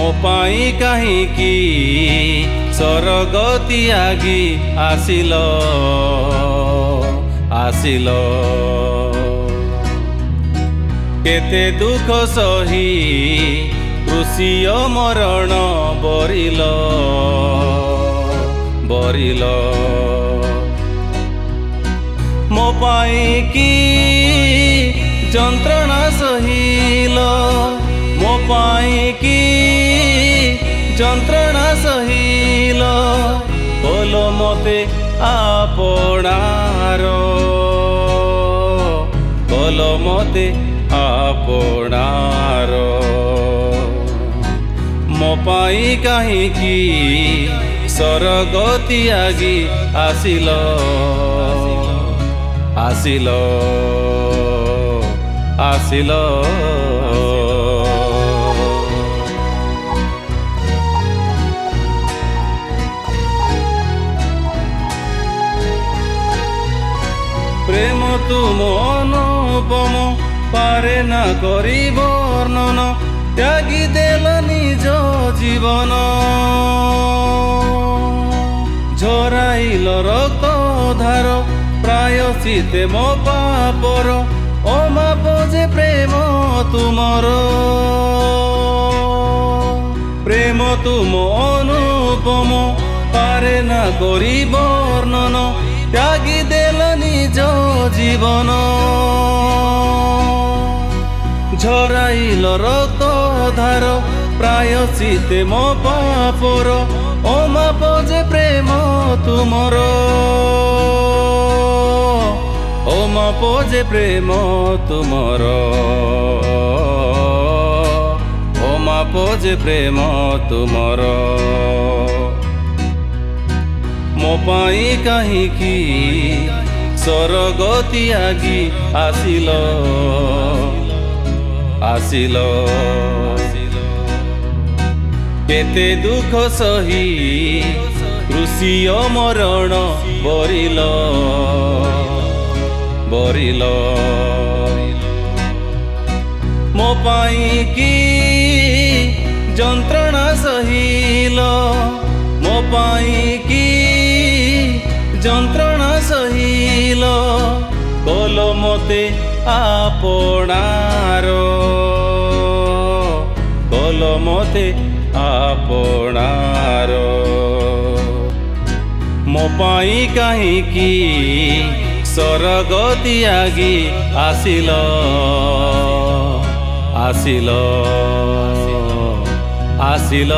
मो पाई काहींकि स्वर्ग त्यागी आसिल आसिल केते दुख सही कृषिय मरण बरिल बरिल मो पाई कि जंत्रणा सहिल मो पाई कि जंत्रणा सहिल बोल मते आपणार बोल मते आपणार मो पाई काहींकि स्वर्ग त्यागी आसिल आसिल आसिल प्रेम तुम अनुपम पारे ना करी वर्णन त्यागी देल निज जीवन झराइल रक्त धार प्रायश्चिते मो पापर अमाप जे प्रेम तुमर प्रेम तुम अनुपम पारे ना करी वर्णन त्यागी देल निज जीवन झराइल रक्त धार प्रायश्चिते मो पापर अमाप जे प्रेम तुमर अमाप जे प्रेम तुमर अमाप जे प्रेम तुमर मो पाई काहींकि स्वर्ग त्यागी आसिल आसिल केते दुख सही कृषिय मरण बरिल बरिल मो पाई कि जंत्रणा सहिल मो पाई कि जंत्रणा सहिल बोल मते आपणार बोल मते आपणार मो पाई काहींकि स्वर्ग त्यागी आसिल आसिल आसिल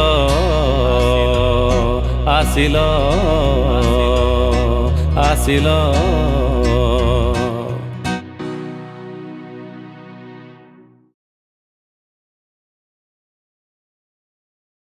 आसिल आसिल